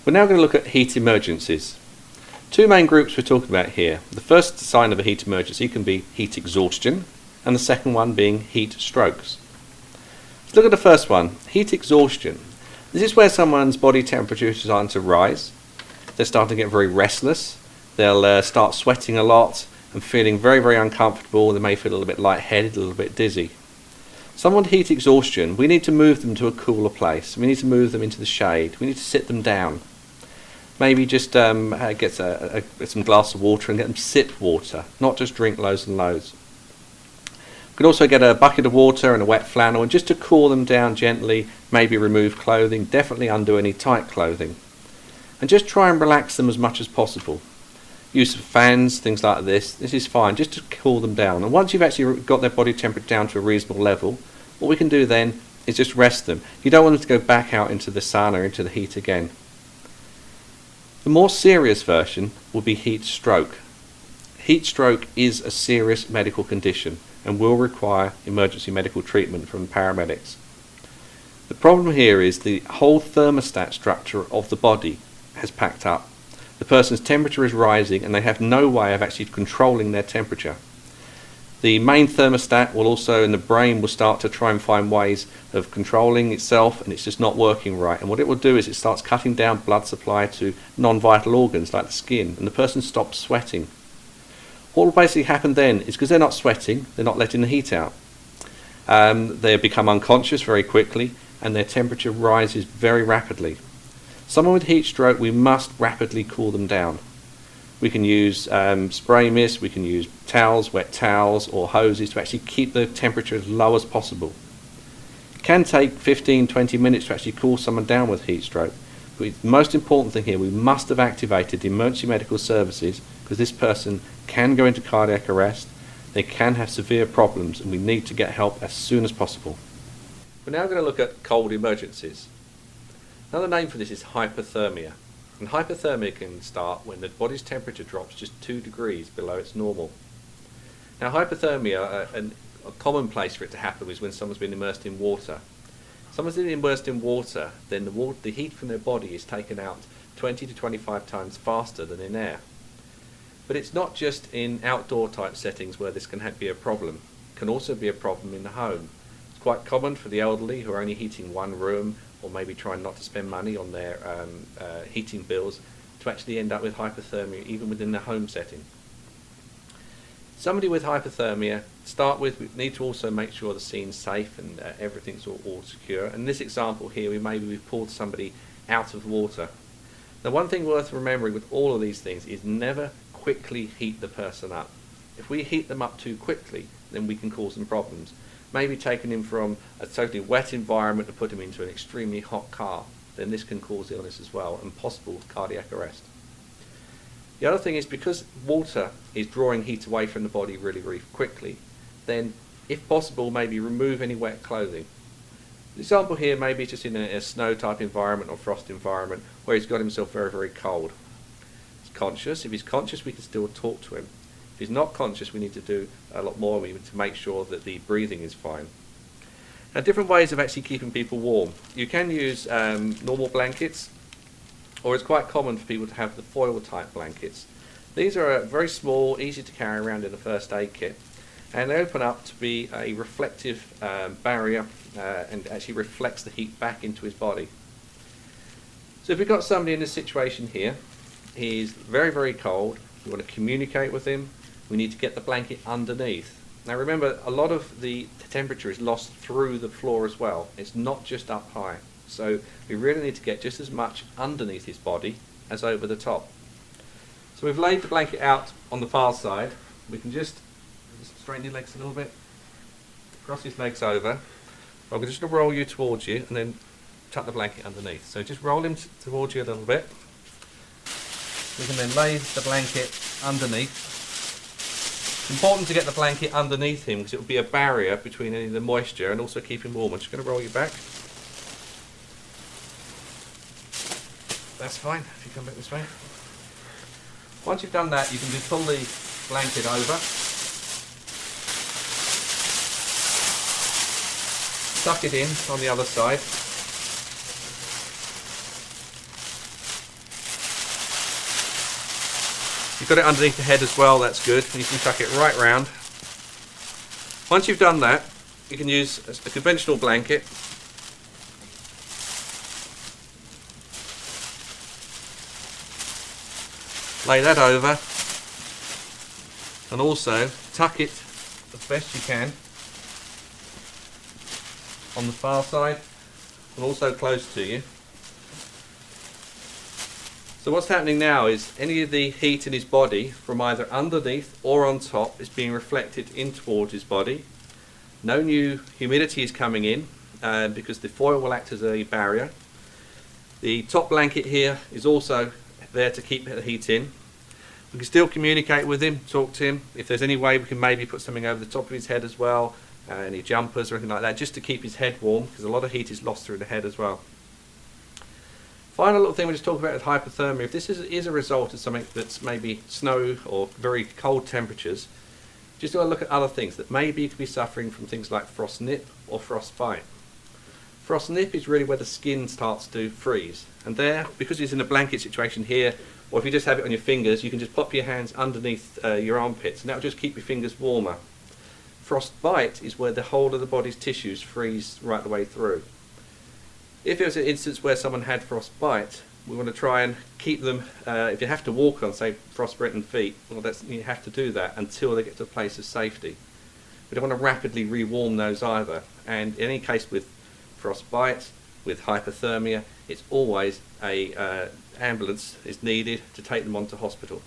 We're now going to look at heat emergencies. Two main groups we're talking about here. The first sign of a heat emergency can be heat exhaustion, and the second one being heat strokes. Let's look at the first one, heat exhaustion. This is where someone's body temperature is starting to rise. They're starting to get very restless. They'll start sweating a lot and feeling very, very uncomfortable. They may feel a little bit lightheaded, a little bit dizzy. Someone with heat exhaustion, we need to move them to a cooler place. We need to move them into the shade. We need to sit them down. Maybe just get some glass of water and get them sip water, not just drink loads and loads. We could also get a bucket of water and a wet flannel, and just to cool them down gently, maybe remove clothing, definitely undo any tight clothing. And just try and relax them as much as possible. Use of fans, things like this is fine, just to cool them down. And once you've actually got their body temperature down to a reasonable level, what we can do then is just rest them. You don't want them to go back out into the sun or into the heat again. The more serious version will be heat stroke. Heat stroke is a serious medical condition and will require emergency medical treatment from paramedics. The problem here is the whole thermostat structure of the body has packed up. The person's temperature is rising and they have no way of actually controlling their temperature. The main thermostat will also, in the brain, will start to try and find ways of controlling itself, and it's just not working right. And what it will do is it starts cutting down blood supply to non-vital organs like the skin, and the person stops sweating. What will basically happen then is, because they're not sweating, they're not letting the heat out. They become unconscious very quickly and their temperature rises very rapidly. Someone with heat stroke, we must rapidly cool them down. We can use spray mist, we can use towels, wet towels or hoses to actually keep the temperature as low as possible. It can take 15-20 minutes to actually cool someone down with heat stroke. But the most important thing here, we must have activated the emergency medical services, because this person can go into cardiac arrest, they can have severe problems, and we need to get help as soon as possible. We're now going to look at cold emergencies. Another name for this is hypothermia. And hypothermia can start when the body's temperature drops just 2 degrees below its normal. Now hypothermia, a common place for it to happen is when someone's been immersed in water. If someone's been immersed in water, then the heat from their body is taken out 20 to 25 times faster than in air. But it's not just in outdoor type settings where this can be a problem. It can also be a problem in the home. It's quite common for the elderly who are only heating one room, or maybe trying not to spend money on their heating bills, to actually end up with hypothermia even within the home setting. Somebody with hypothermia, we need to also make sure the scene's safe and everything's all secure. In this example here, we've pulled somebody out of water. Now, one thing worth remembering with all of these things is never quickly heat the person up. If we heat them up too quickly, then we can cause some problems. Maybe taking him from a totally wet environment to put him into an extremely hot car, then this can cause illness as well and possible cardiac arrest. The other thing is, because water is drawing heat away from the body really, really quickly, then if possible maybe remove any wet clothing. The example here maybe just in a snow type environment or frost environment where he's got himself very, very cold. He's conscious. If he's conscious, we can still talk to him. If he's not conscious, we need to do a lot more to make sure that the breathing is fine. Now, different ways of actually keeping people warm. You can use normal blankets, or it's quite common for people to have the foil type blankets. These are very small, easy to carry around in a first aid kit, and they open up to be a reflective barrier and actually reflects the heat back into his body. So if we've got somebody in this situation here, he's very, very cold, we want to communicate with him, we need to get the blanket underneath. Now remember, a lot of the temperature is lost through the floor as well. It's not just up high. So we really need to get just as much underneath his body as over the top. So we've laid the blanket out on the far side. We can just straighten your legs a little bit, cross his legs over. I'm just going to roll you towards you and then tuck the blanket underneath. So just roll him towards you a little bit. We can then lay the blanket underneath. It's important to get the blanket underneath him because it will be a barrier between any of the moisture and also keep him warm. I'm just going to roll you back. That's fine if you come back this way. Once you've done that, you can just pull the blanket over, tuck it in on the other side, You've got it underneath the head as well, that's good. And you can tuck it right round. Once you've done that, you can use a conventional blanket. Lay that over, and also tuck it as best you can on the far side and also close to you. So what's happening now is any of the heat in his body from either underneath or on top is being reflected in towards his body. No new humidity is coming in because the foil will act as a barrier. The top blanket here is also there to keep the heat in. We can still communicate with him, talk to him. If there's any way we can maybe put something over the top of his head as well, any jumpers or anything like that, just to keep his head warm, because a lot of heat is lost through the head as well. Final little thing we just talk about is hypothermia. If this is a result of something that's maybe snow or very cold temperatures, just do a look at other things that maybe you could be suffering from things like frost nip or frostbite. Frost nip is really where the skin starts to freeze, and there, because it's in a blanket situation here, or if you just have it on your fingers, you can just pop your hands underneath your armpits and that will just keep your fingers warmer. Frostbite is where the whole of the body's tissues freeze right the way through. If it was an instance where someone had frostbite, we want to try and keep them, if you have to walk on, say, frostbitten feet, well, you have to do that until they get to a place of safety. We don't want to rapidly rewarm those either, and in any case with frostbite, with hypothermia, it's always a ambulance is needed to take them on to hospital.